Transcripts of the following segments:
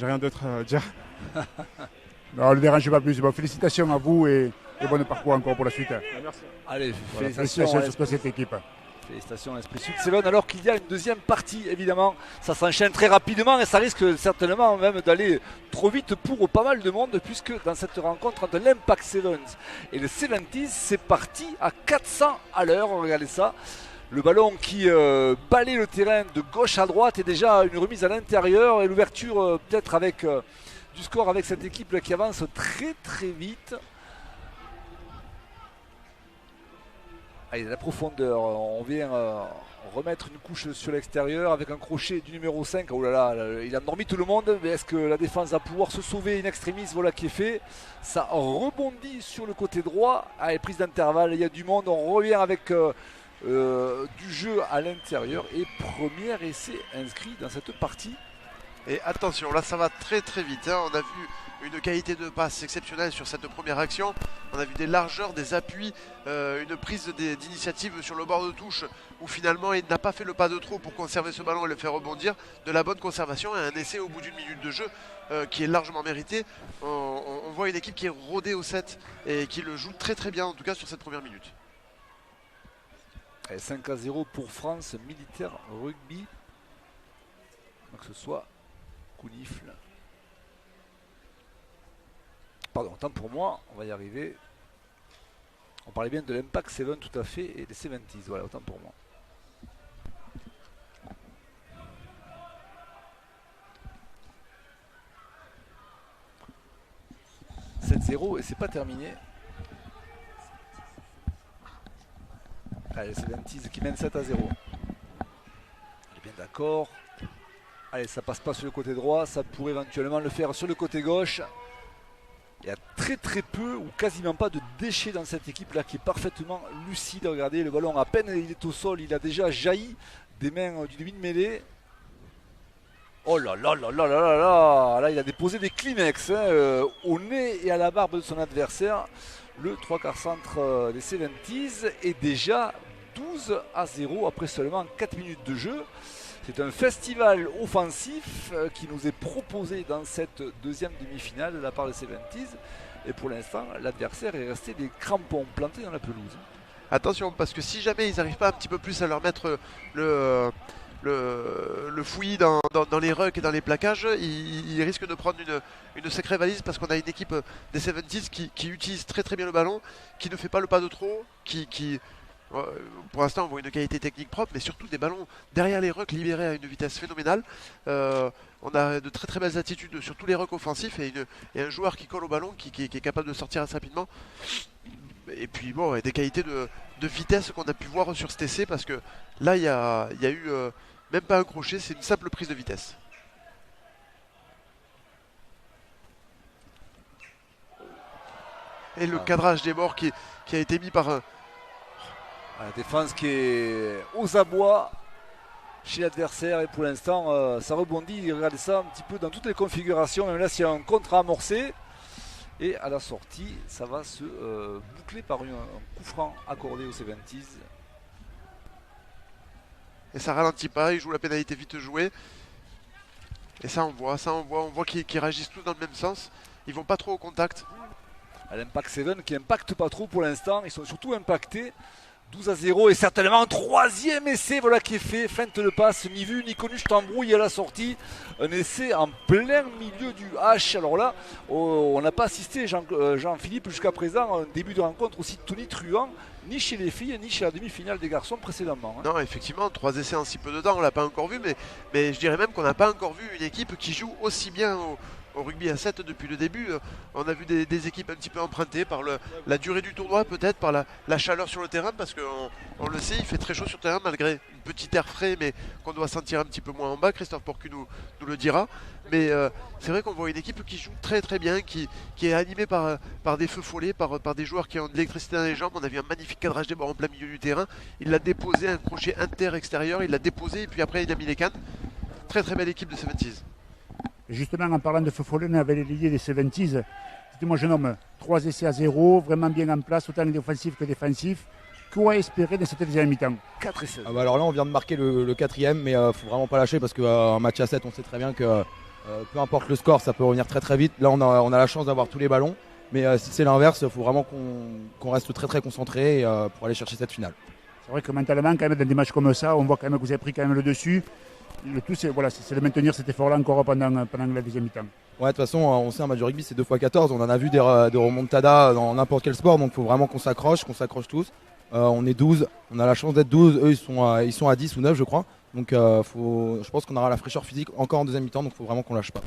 j'ai rien d'autre à dire. Non, ne le dérangez pas plus. Bon, félicitations à vous et bon parcours encore pour la suite. Merci. Allez, Voilà, félicitations félicitations à cette équipe. Félicitations à l'Esprit Sud Seven, alors qu'il y a une deuxième partie, évidemment. Ça s'enchaîne très rapidement et ça risque certainement même d'aller trop vite pour pas mal de monde, puisque dans cette rencontre entre l'Impact Sevens et le 70s, c'est parti à 400 à l'heure. Regardez ça. Le ballon qui balaye le terrain de gauche à droite et déjà une remise à l'intérieur et l'ouverture peut-être avec du score avec cette équipe qui avance très très vite. Allez, la profondeur, on vient remettre une couche sur l'extérieur avec un crochet du numéro 5. Oh là là, il a endormi tout le monde, mais est-ce que la défense va pouvoir se sauver in extremis? Voilà qui est fait. Ça rebondit sur le côté droit. Allez, prise d'intervalle, il y a du monde, on revient avec du jeu à l'intérieur. Et premier essai inscrit dans cette partie. Et attention, là ça va très très vite, hein. On a vu une qualité de passe exceptionnelle sur cette première action. On a vu des largeurs, des appuis, une prise d'initiative sur le bord de touche où finalement il n'a pas fait le pas de trop pour conserver ce ballon et le faire rebondir. De la bonne conservation et un essai au bout d'une minute de jeu qui est largement mérité. On voit une équipe qui est rodée au set et qui le joue très très bien, en tout cas sur cette première minute. Allez, 5-0 pour France Militaire Rugby. Que ce soit Counifle. Pardon, tant pour moi, on va y arriver. On parlait bien de l'Impact Seven tout à fait et des 70s, voilà, autant pour moi. « 7-0 et c'est pas terminé. » Allez, les 70s qui mènent 7-0. On est bien d'accord. Allez, ça passe pas sur le côté droit, ça pourrait éventuellement le faire sur le côté gauche. Il y a très très peu ou quasiment pas de déchets dans cette équipe là qui est parfaitement lucide. Regardez, le ballon à peine il est au sol, il a déjà jailli des mains du demi de mêlée. Oh là là là là là là là. Là il a déposé des Kleenex au nez et à la barbe de son adversaire. Le 3/4 centre des 70s est déjà 12-0 après seulement 4 minutes de jeu. C'est un festival offensif qui nous est proposé dans cette deuxième demi-finale de la part des 70s. Et pour l'instant, l'adversaire est resté des crampons plantés dans la pelouse. Attention, parce que si jamais ils n'arrivent pas un petit peu plus à leur mettre le fouillis dans les rucks et dans les plaquages, ils risquent de prendre une sacrée valise parce qu'on a une équipe des 70s qui utilise très très bien le ballon, qui ne fait pas le pas de trop, pour l'instant on voit une qualité technique propre, mais surtout des ballons derrière les rucks libérés à une vitesse phénoménale. On a de très très belles attitudes sur tous les rucks offensifs et un joueur qui colle au ballon qui est capable de sortir assez rapidement. Et puis bon, et des qualités de vitesse qu'on a pu voir sur cet essai, parce que là il y a eu même pas un crochet, c'est une simple prise de vitesse. Et le cadrage des bords qui a été mis par la défense qui est aux abois chez l'adversaire et pour l'instant ça rebondit. Regardez ça un petit peu dans toutes les configurations, même là s'il y a un contre amorcé. Et à la sortie, ça va se boucler par un coup franc accordé aux 70s. Et ça ralentit pas, ils jouent la pénalité vite jouée. Et ça on voit qu'ils réagissent tous dans le même sens. Ils vont pas trop au contact. L'Impact Seven qui n'impacte pas trop pour l'instant, ils sont surtout impactés. 12-0 et certainement un troisième essai voilà qui est fait, feinte de passe, ni vu ni connu, je t'embrouille à la sortie, un essai en plein milieu du H. Alors là on n'a pas assisté Jean-Philippe jusqu'à présent un début de rencontre aussi tonitruant ni chez les filles ni chez la demi-finale des garçons précédemment. Non, effectivement, 3 essais en si peu de temps, on l'a pas encore vu, mais je dirais même qu'on n'a pas encore vu une équipe qui joue aussi bien au rugby à 7 depuis le début. On a vu des équipes un petit peu empruntées par la durée du tournoi, peut-être par la chaleur sur le terrain, parce qu'on le sait, il fait très chaud sur le terrain malgré une petite air frais, mais qu'on doit sentir un petit peu moins en bas. Christophe Porcu nous le dira. Mais c'est vrai qu'on voit une équipe qui joue très très bien, qui est animée par des feux follets, par des joueurs qui ont de l'électricité dans les jambes. On a vu un magnifique cadrage des bords en plein milieu du terrain. Il l'a déposé, un crochet inter-extérieur, il l'a déposé et puis après il a mis les cannes. Très très belle équipe de 70s. Justement, en parlant de feu follet, on avait les liés des 70s. Dites-moi, jeune homme, 3 essais à 0, vraiment bien en place, autant offensif que défensif. Quoi espérer dans cette deuxième mi-temps? 4 essais. Alors là, on vient de marquer le quatrième, mais il ne faut vraiment pas lâcher parce qu'en match à 7, on sait très bien que Peu importe le score, ça peut revenir très très vite. Là, on a la chance d'avoir tous les ballons. Mais si c'est l'inverse, il faut vraiment qu'on reste très très concentré pour aller chercher cette finale. C'est vrai que mentalement, quand même, dans des matchs comme ça, on voit quand même que vous avez pris quand même le dessus. Le tout, c'est de maintenir cet effort-là encore pendant la deuxième mi-temps. Ouais, de toute façon, on sait un match de rugby, c'est 2x14. On en a vu des remontadas dans n'importe quel sport, donc il faut vraiment qu'on s'accroche tous. On est 12, on a la chance d'être 12. Eux, ils sont à 10 ou 9, je crois. Donc je pense qu'on aura la fraîcheur physique encore en deuxième mi-temps, donc il faut vraiment qu'on lâche pas.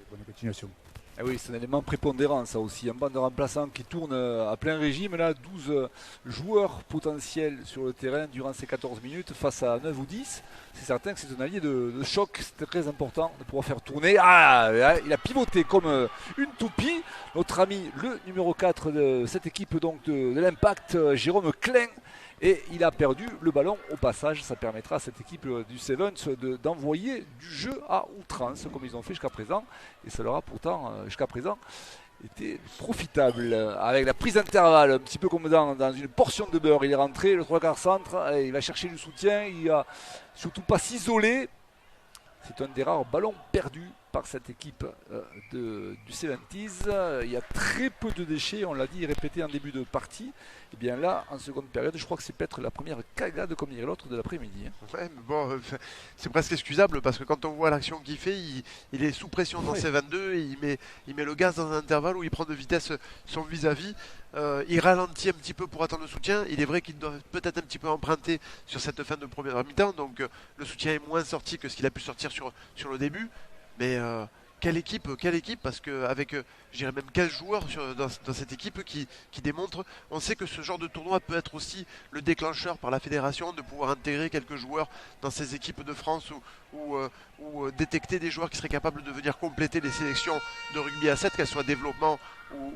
Bonne continuation. Ah oui, c'est un élément prépondérant ça aussi, un banc de remplaçants qui tourne à plein régime, là 12 joueurs potentiels sur le terrain durant ces 14 minutes face à 9 ou 10, c'est certain que c'est un allié de choc, c'est très important de pouvoir faire tourner. Ah, il a pivoté comme une toupie, notre ami le numéro 4 de cette équipe donc de l'Impact, Jérôme Klein. Et il a perdu le ballon au passage. Ça permettra à cette équipe du Sevens d'envoyer du jeu à outrance, comme ils ont fait jusqu'à présent. Et ça leur a pourtant, jusqu'à présent, été profitable. Avec la prise d'intervalle, un petit peu comme dans une portion de beurre. Il est rentré, le 3/4 centre, il va chercher du soutien. Il a surtout pas s'isoler. C'est un des rares ballons perdus par cette équipe du 70s. Il y a très peu de déchets, on l'a dit et répété en début de partie. Et bien là, en seconde période, je crois que c'est peut-être la première cagade comme dirait l'autre de l'après-midi. Ouais, mais bon, c'est presque excusable parce que quand on voit l'action qu'il fait, il est sous pression dans ses 22 et il met le gaz dans un intervalle où il prend de vitesse son vis-à-vis. Il ralentit un petit peu pour attendre le soutien. Il est vrai qu'il doit peut-être un petit peu emprunter sur cette fin de première mi-temps, donc le soutien est moins sorti que ce qu'il a pu sortir sur le début. Mais quelle équipe, parce qu'avec, je dirais même 15 joueurs dans cette équipe qui démontrent, on sait que ce genre de tournoi peut être aussi le déclencheur par la fédération de pouvoir intégrer quelques joueurs dans ces équipes de France ou détecter des joueurs qui seraient capables de venir compléter les sélections de rugby à 7, qu'elles soient développement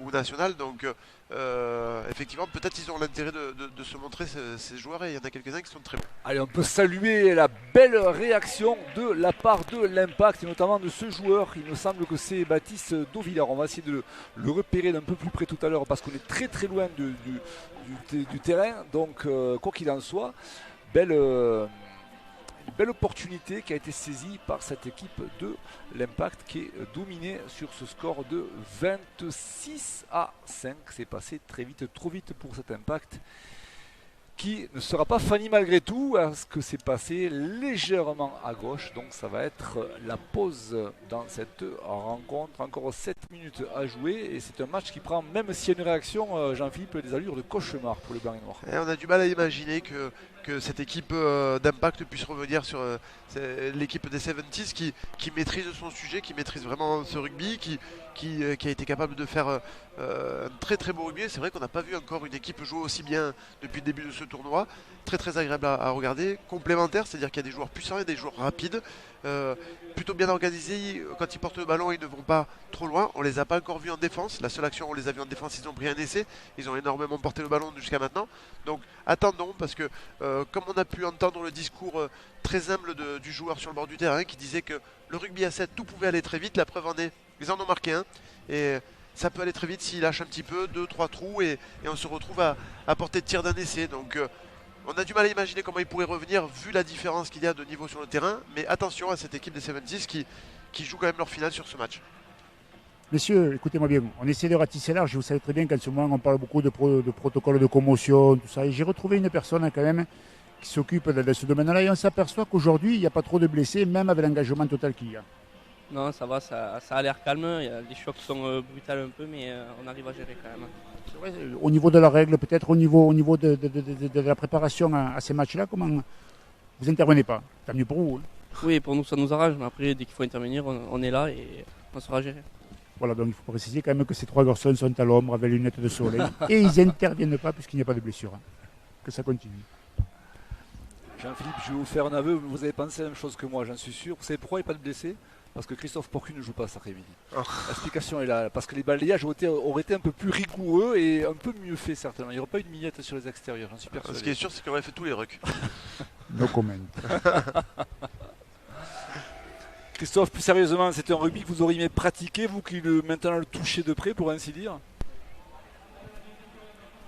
ou nationales. Donc effectivement, peut-être ils ont l'intérêt de se montrer ces joueurs et il y en a quelques-uns qui sont très bons. Allez, on peut saluer la belle réaction de la part de l'Impact et notamment de ce joueur. Il me semble que c'est Baptiste Dauvillard. On va essayer de le repérer d'un peu plus près tout à l'heure parce qu'on est très très loin du terrain. Donc quoi qu'il en soit, belle opportunité qui a été saisie par cette équipe de l'Impact qui est dominée sur ce score de 26-5. C'est passé très vite, trop vite pour cet Impact qui ne sera pas Fanny malgré tout, parce que c'est passé légèrement à gauche. Donc ça va être la pause dans cette rencontre. Encore 7 minutes à jouer et c'est un match qui prend, même s'il y a une réaction, Jean-Philippe, des allures de cauchemar pour le blanc et noir. Et on a du mal à imaginer que cette équipe d'Impact puisse revenir sur l'équipe des 70s qui maîtrise son sujet, qui maîtrise vraiment ce rugby, qui a été capable de faire un très très beau rugby. C'est vrai qu'on n'a pas vu encore une équipe jouer aussi bien depuis le début de ce tournoi. Très très agréable à regarder, complémentaire, c'est-à-dire qu'il y a des joueurs puissants et des joueurs rapides, plutôt bien organisés. Quand ils portent le ballon, ils ne vont pas trop loin. On les a pas encore vus en défense. La seule action où on les a vus en défense, ils ont pris un essai. Ils ont énormément porté le ballon jusqu'à maintenant. Donc attendons, parce que comme on a pu entendre le discours très humble du joueur sur le bord du terrain qui disait que le rugby à 7, tout pouvait aller très vite. La preuve en est, ils en ont marqué un. Et ça peut aller très vite s'ils lâchent un petit peu, 2-3 trous, et on se retrouve à portée de tir d'un essai. Donc on a du mal à imaginer comment ils pourraient revenir vu la différence qu'il y a de niveau sur le terrain. Mais attention à cette équipe des 70 qui joue quand même leur finale sur ce match. Messieurs, écoutez-moi bien, on essaie de ratisser large. Vous savez très bien qu'en ce moment, on parle beaucoup de protocoles de commotion, tout ça. Et j'ai retrouvé une personne quand même qui s'occupe de ce domaine-là. Et on s'aperçoit qu'aujourd'hui, il n'y a pas trop de blessés, même avec l'engagement total qu'il y a. Non, ça va, ça a l'air calme. Les chocs sont brutaux un peu, mais on arrive à gérer quand même. C'est vrai, au niveau de la règle, peut-être au niveau de la préparation à ces matchs-là, comment vous n'intervenez pas? Tant mieux pour vous. Hein. Oui, pour nous, ça nous arrange, mais après, dès qu'il faut intervenir, on est là et on sera géré. Voilà, donc il faut préciser quand même que ces trois garçons sont à l'ombre avec les lunettes de soleil et ils n'interviennent pas puisqu'il n'y a pas de blessure. Hein. Que ça continue. Jean-Philippe, je vais vous faire un aveu, vous avez pensé la même chose que moi, j'en suis sûr. Vous savez pourquoi il n'y a pas de blessés? Parce que Christophe Porcu ne joue pas cet après-midi. Oh. L'explication est là, parce que les balayages auraient été un peu plus rigoureux et un peu mieux faits certainement. Il n'y aurait pas eu de miette sur les extérieurs, j'en suis persuadé. Ce qui est sûr, c'est qu'on aurait fait tous les rucks. No comment. Christophe, plus sérieusement, c'est un rugby que vous auriez aimé pratiquer, vous qui maintenant le touchez de près, pour ainsi dire?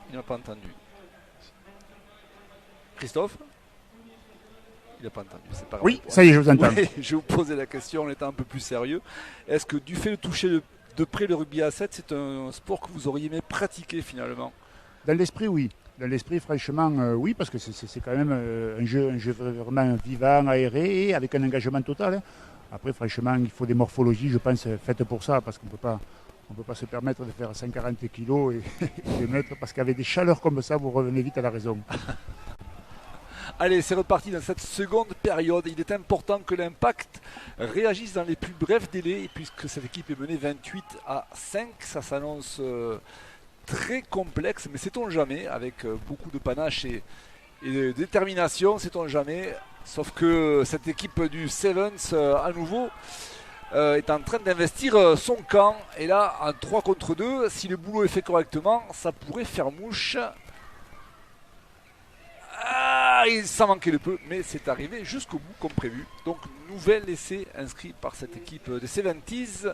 Il n'a pas entendu. Christophe? Il n'a pas entendu, c'est pas grave. Oui, ça y est, je vous entends. Oui, je vous posais la question en étant un peu plus sérieux. Est-ce que du fait de toucher de près le rugby à 7, c'est un sport que vous auriez aimé pratiquer finalement? Dans l'esprit, oui. Dans l'esprit, franchement, oui, parce que c'est quand même un jeu vraiment vivant, aéré, et avec un engagement total. Hein. Après, franchement, il faut des morphologies, je pense, faites pour ça, parce qu'on ne peut pas se permettre de faire 140 kilos et de mettre, parce qu'avec des chaleurs comme ça, vous revenez vite à la raison. Allez, c'est reparti dans cette seconde période. Il est important que l'Impact réagisse dans les plus brefs délais, puisque cette équipe est menée 28-5. Ça s'annonce très complexe, mais sait-on jamais, avec beaucoup de panache et de détermination, sait-on jamais. Sauf que cette équipe du Sevens, à nouveau, est en train d'investir son camp. Et là, en 3 contre 2, si le boulot est fait correctement, ça pourrait faire mouche. Ah, il s'en manquait de peu, mais c'est arrivé jusqu'au bout comme prévu. Donc, nouvel essai inscrit par cette équipe des 70s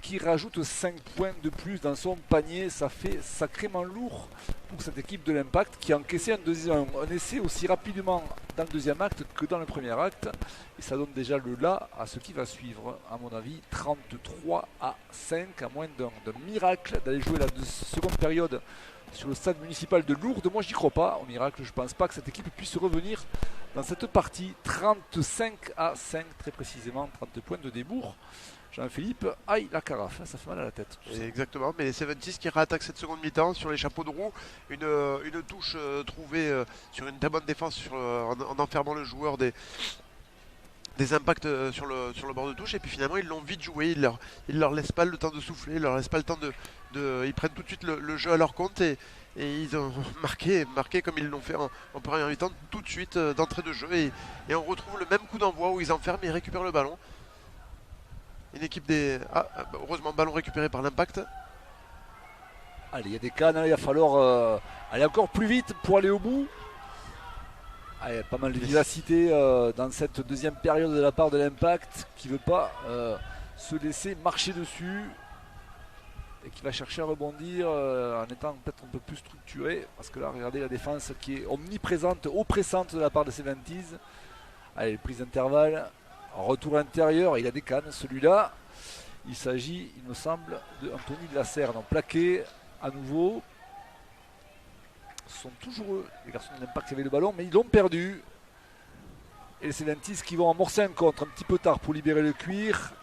qui rajoute 5 points de plus dans son panier. Ça fait sacrément lourd pour cette équipe de l'Impact qui a encaissé un essai aussi rapidement dans le deuxième acte que dans le premier acte. Et ça donne déjà le là à ce qui va suivre, à mon avis, 33-5, à moins d'un miracle d'aller jouer la seconde période sur le stade municipal de Lourdes. Moi, j'y crois pas au miracle. Je pense pas que cette équipe puisse revenir dans cette partie. 35-5, très précisément, 30 points de débours. Jean-Philippe, aïe la carafe, ça fait mal à la tête. Exactement, mais les 76 qui réattaquent cette seconde mi-temps sur les chapeaux de roue. Une touche trouvée sur une très bonne défense en enfermant le joueur des impacts sur le bord de touche, et puis finalement ils l'ont vite joué, ils leur laissent pas le temps de souffler, ils leur laissent pas le temps ils prennent tout de suite le jeu à leur compte et ils ont marqué comme ils l'ont fait en première mi-temps tout de suite d'entrée de jeu, et on retrouve le même coup d'envoi où ils enferment et ils récupèrent le ballon. Une équipe heureusement ballon récupéré par l'Impact. Allez, il y a des cannes, il va falloir aller encore plus vite pour aller au bout. Allez, pas mal de vivacité dans cette deuxième période de la part de l'Impact qui ne veut pas se laisser marcher dessus et qui va chercher à rebondir en étant peut-être un peu plus structuré, parce que là, regardez la défense qui est omniprésente, oppressante de la part de ces 20s. Allez, prise d'intervalle, retour intérieur, il a des cannes celui-là. Il s'agit, il me semble, de Anthony de la Serre, donc plaqué à nouveau. Ce sont toujours eux, les garçons de l'Impact qui avaient le ballon, mais ils l'ont perdu. Et c'est les 20s qui vont amorcer un contre un petit peu tard pour libérer le cuir,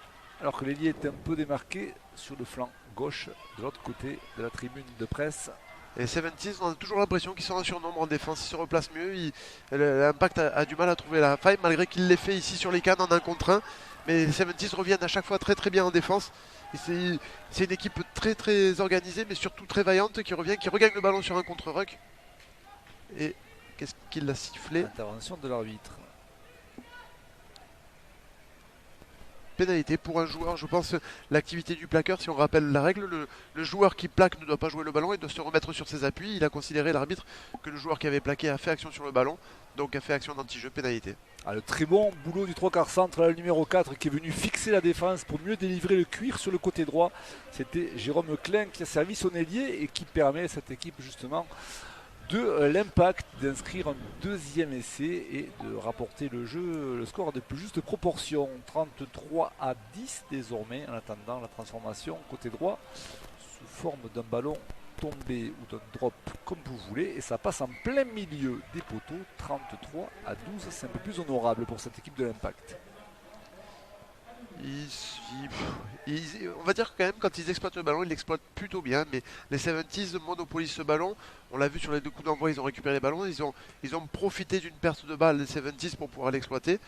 alors que l'ailier était un peu démarqué sur le flanc gauche de l'autre côté de la tribune de presse. Et les 70s, on a toujours l'impression qu'ils sont en surnombre en défense, ils se replacent mieux. L'Impact a du mal à trouver la faille, malgré qu'il l'ait fait ici sur les cannes en 1 contre 1. Mais les 70s reviennent à chaque fois très très bien en défense. Et c'est une équipe très très organisée, mais surtout très vaillante, qui regagne le ballon sur un contre-ruck. Et qu'est-ce qu'il a sifflé? Intervention de l'arbitre. Pénalité pour un joueur, je pense, l'activité du plaqueur, si on rappelle la règle, le joueur qui plaque ne doit pas jouer le ballon et doit se remettre sur ses appuis. Il a considéré, l'arbitre, que le joueur qui avait plaqué a fait action sur le ballon, donc a fait action d'anti-jeu, pénalité. Le très bon boulot du 3/4 centre, là, le numéro 4, qui est venu fixer la défense pour mieux délivrer le cuir sur le côté droit. C'était Jérôme Klein qui a servi son ailier et qui permet à cette équipe justement de l'Impact d'inscrire un deuxième essai et de rapporter le score à de plus justes proportions. 33-10 désormais, en attendant la transformation côté droit sous forme d'un ballon tombé ou d'un drop comme vous voulez, et ça passe en plein milieu des poteaux. 33-12, c'est un peu plus honorable pour cette équipe de l'Impact. On va dire quand même, quand ils exploitent le ballon, ils l'exploitent plutôt bien, mais les 70s monopolisent ce ballon. On l'a vu sur les 2 coups d'envoi, ils ont récupéré les ballons, ils ont profité d'une perte de balle des 70s pour pouvoir l'exploiter.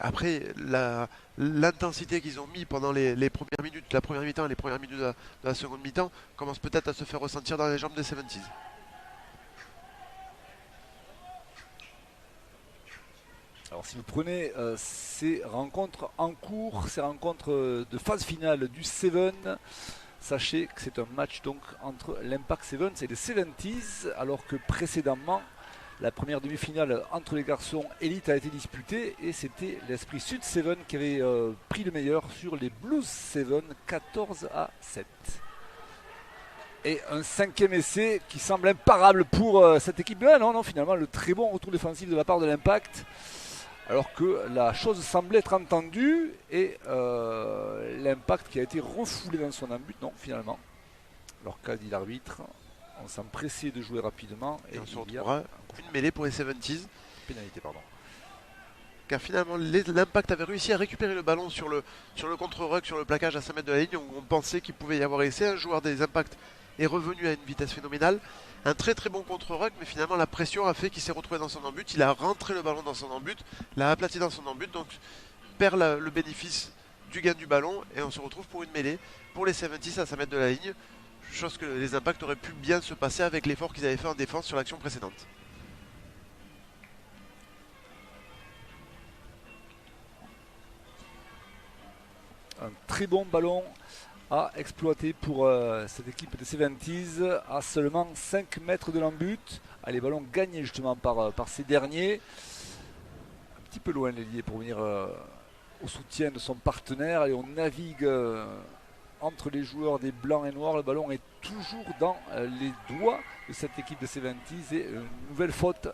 Après, l'intensité qu'ils ont mis pendant les premières minutes, la première mi-temps et les premières minutes de la seconde mi-temps commence peut-être à se faire ressentir dans les jambes des 70s. Alors si vous prenez ces rencontres en cours, ces rencontres de phase finale du Seven, sachez que c'est un match donc entre l'Impact Sevens et les 70s, alors que précédemment, la première demi-finale entre les garçons élite a été disputée et c'était l'Esprit Sud Seven qui avait pris le meilleur sur les Blues Seven, 14-7. Et un 5e essai qui semble imparable pour cette équipe. Non, finalement, le très bon retour défensif de la part de l'Impact alors que la chose semblait être entendue et l'Impact qui a été refoulé dans son embut, non finalement. Alors qu'a dit l'arbitre, on s'empressait de jouer rapidement Et on se il y a retrouvera une mêlée pour les 70s. pénalité, pardon. Car finalement l'Impact avait réussi à récupérer le ballon sur le contre-ruck, sur le plaquage à 5 mètres de la ligne, où on pensait qu'il pouvait y avoir essai. Un joueur des Impact est revenu à une vitesse phénoménale. Un très très bon contre-ruck, mais finalement la pression a fait qu'il s'est retrouvé dans son embut. Il a rentré le ballon dans son embut, l'a aplati dans son embut, donc perd le bénéfice du gain du ballon et on se retrouve pour une mêlée pour les 70 à 5 mètres de la ligne. Chose que les Impacts auraient pu bien se passer avec l'effort qu'ils avaient fait en défense sur l'action précédente. Un très bon ballon à exploiter pour cette équipe des 70s à seulement 5 mètres de l'embut. Les ballons gagnés justement par ces derniers. Un petit peu loin l'ailier pour venir au soutien de son partenaire. Et on navigue entre les joueurs des blancs et noirs. Le ballon est toujours dans les doigts de cette équipe des 70s et une nouvelle faute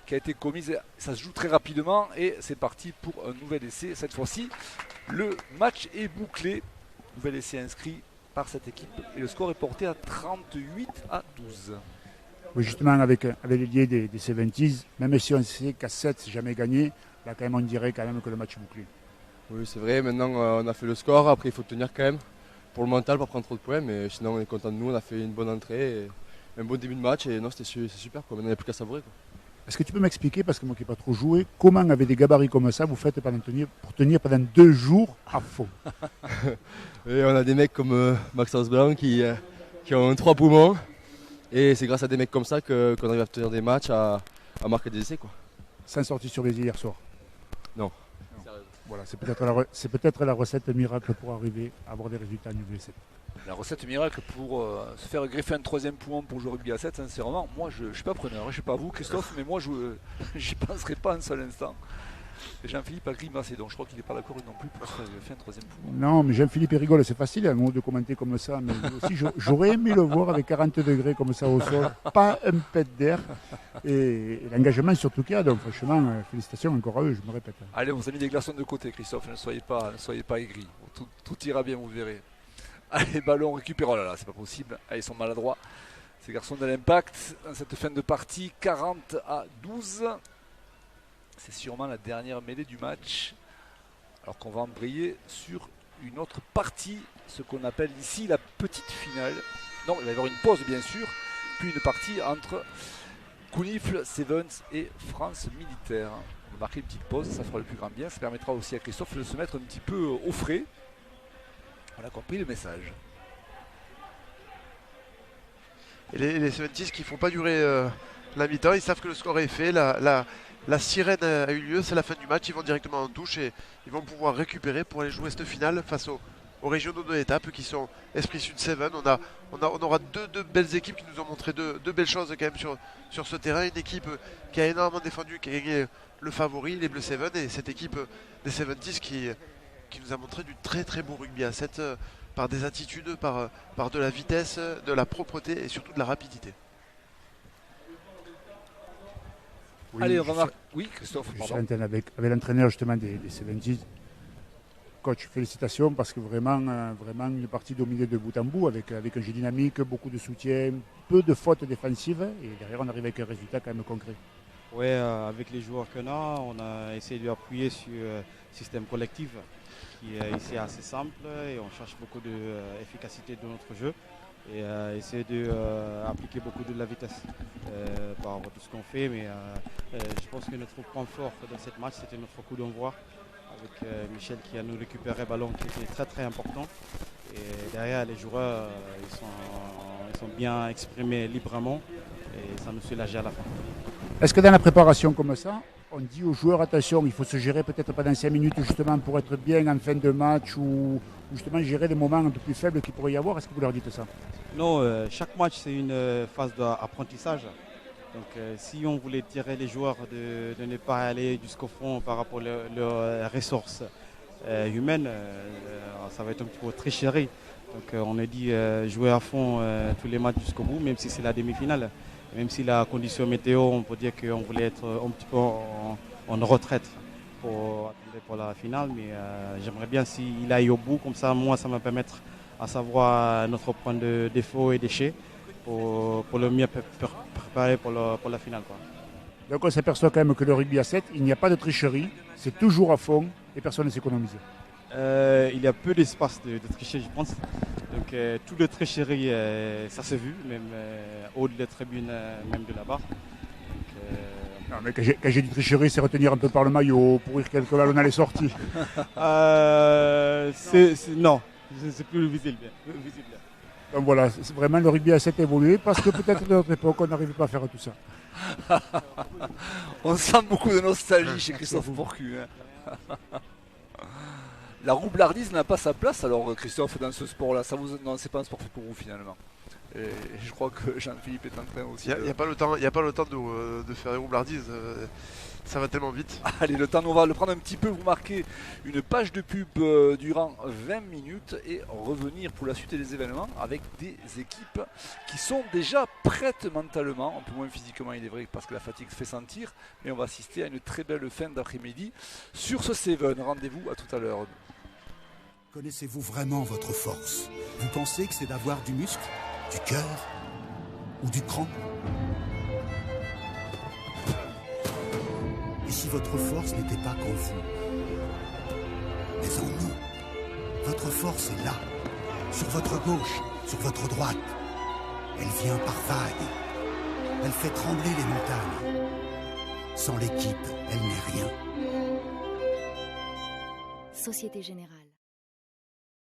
qui a été commise. Ça se joue très rapidement et c'est parti pour un nouvel essai. Cette fois-ci, le match est bouclé. Nouvel essai inscrit par cette équipe et le score est porté à 38 à 12. Oui, justement, avec l'ailier des 70s, même si on sait qu'à 7, c'est jamais gagné, là, quand même, on dirait quand même que le match est bouclé. Oui, c'est vrai. Maintenant, on a fait le score. Après, il faut tenir quand même pour le mental, pas prendre trop de points. Mais sinon, on est content de nous. On a fait une bonne entrée, et un bon début de match. Et non, c'est super. Maintenant, il n'y a plus qu'à savourer, quoi. Est-ce que tu peux m'expliquer, parce que moi qui n'ai pas trop joué, comment avec des gabarits comme ça, vous faites pour tenir pendant 2 jours à fond? Et on a des mecs comme Maxence Blanc qui ont 3 poumons. Et c'est grâce à des mecs comme ça qu'on arrive à tenir des matchs, à marquer des essais, quoi. Sans sortir sur les îles hier soir? Non. Voilà, c'est peut-être la recette miracle pour arriver à avoir des résultats à niveau 7. La recette miracle pour se faire greffer un 3e poumon pour jouer au rugby à 7, sincèrement, moi je ne suis pas preneur, je ne sais pas vous Christophe, mais moi j'y penserai pas un seul instant. Et Jean-Philippe a grimacé, donc je crois qu'il n'est pas d'accord non plus pour se faire greffer un 3e poumon. Non, mais Jean-Philippe rigole, c'est facile un mot de commenter comme ça, mais aussi j'aurais aimé le voir avec 40 degrés comme ça au sol, pas un pet d'air, et l'engagement surtout qu'il y a, donc franchement, félicitations encore à eux, je me répète. Allez, on vous a mis des glaçons de côté Christophe, ne soyez pas aigris, tout ira bien, vous verrez. Allez, ballon récupéré. Oh là là, c'est pas possible. Allez, ils sont maladroits. Ces garçons de l'Impact, dans cette fin de partie, 40 à 12. C'est sûrement la dernière mêlée du match. Alors qu'on va embrayer sur une autre partie, ce qu'on appelle ici la petite finale. Non, il va y avoir une pause, bien sûr. Puis une partie entre Counifle, Sevens et France Militaire. On va marquer une petite pause, ça fera le plus grand bien. Ça permettra aussi à Christophe de se mettre un petit peu au frais. On a compris le message. Et les 70s qui ne font pas durer la mi-temps, ils savent que le score est fait, la sirène a eu lieu, c'est la fin du match, ils vont directement en touche et ils vont pouvoir récupérer pour aller jouer cette finale face aux régionaux de l'étape qui sont Esprit Sud 7. On aura deux belles équipes qui nous ont montré deux belles choses quand même sur ce terrain. Une équipe qui a énormément défendu, qui a gagné le favori, les Bleus 7, et cette équipe des 70s qui nous a montré du très très beau rugby à 7 par des attitudes, par de la vitesse, de la propreté et surtout de la rapidité. Oui, allez, on va marquer. Oui, Christophe, je pardon. suis antenne avec l'entraîneur justement des 70s. Coach, félicitations parce que vraiment une partie dominée de bout en bout avec un jeu dynamique, beaucoup de soutien, peu de fautes défensives et derrière on arrive avec un résultat quand même concret. Oui, avec les joueurs qu'on a, on a essayé de appuyer sur un système collectif qui est ici assez simple et on cherche beaucoup d'efficacité de notre jeu et essayer d'appliquer beaucoup de la vitesse par rapport à tout ce qu'on fait. Mais je pense que notre point fort dans cette match, c'était notre coup d'envoi avec Michel qui a nous récupéré le ballon qui était très très important. Et derrière, les joueurs, ils sont bien exprimés librement et ça nous soulageait à la fin. Est-ce que dans la préparation comme ça, on dit aux joueurs attention, il faut se gérer peut-être pendant 5 minutes justement pour être bien en fin de match ou justement gérer des moments un peu plus faibles qu'il pourrait y avoir? Est-ce que vous leur dites ça? Non, chaque match c'est une phase d'apprentissage. Donc si on voulait tirer les joueurs de ne pas aller jusqu'au fond par rapport à leurs ressources humaines, ça va être un petit peu tricherie. Donc on a dit jouer à fond tous les matchs jusqu'au bout, même si c'est la demi-finale. Même si la condition météo, on peut dire qu'on voulait être un petit peu en retraite. pour la finale, mais j'aimerais bien s'il aille au bout, comme ça, moi, ça me permettre à savoir notre point de défaut et déchets pour le mieux préparer pour la finale, quoi. Donc on s'aperçoit quand même que le rugby à 7, il n'y a pas de tricherie, c'est toujours à fond et personne ne s'économise. Il y a peu d'espace de tricher, je pense. Donc toute la tricherie, ça s'est vu, même au-delà des tribunes, même de là-bas. Non, mais quand j'ai dit tricherie, c'est retenir un peu par le maillot, pourrir quelques ballons à les sorties. Non, c'est plus visible. Donc voilà, c'est vraiment le rugby à 7 évolué parce que peut-être de notre époque, on n'arrivait pas à faire tout ça. On sent beaucoup de nostalgie chez Christophe Porcu. La roublardise n'a pas sa place alors Christophe dans ce sport-là. Non, c'est pas un sport fait pour vous finalement. Et je crois que Jean-Philippe est en train aussi. Il n'y a pas le temps de faire des roublardises. Ça va tellement vite. Allez, le temps, on va le prendre un petit peu. Vous marquez une page de pub durant 20 minutes et revenir pour la suite des événements avec des équipes qui sont déjà prêtes mentalement, un peu moins physiquement, il est vrai, parce que la fatigue se fait sentir. Mais on va assister à une très belle fin d'après-midi sur ce Seven. Rendez-vous à tout à l'heure. Connaissez-vous vraiment votre force? Vous pensez que c'est d'avoir du muscle, du cœur ou du cran? Et si votre force n'était pas qu'en vous, mais en nous? Votre force est là, sur votre gauche, sur votre droite. Elle vient par vagues. Elle fait trembler les montagnes. Sans l'équipe, elle n'est rien. Société Générale.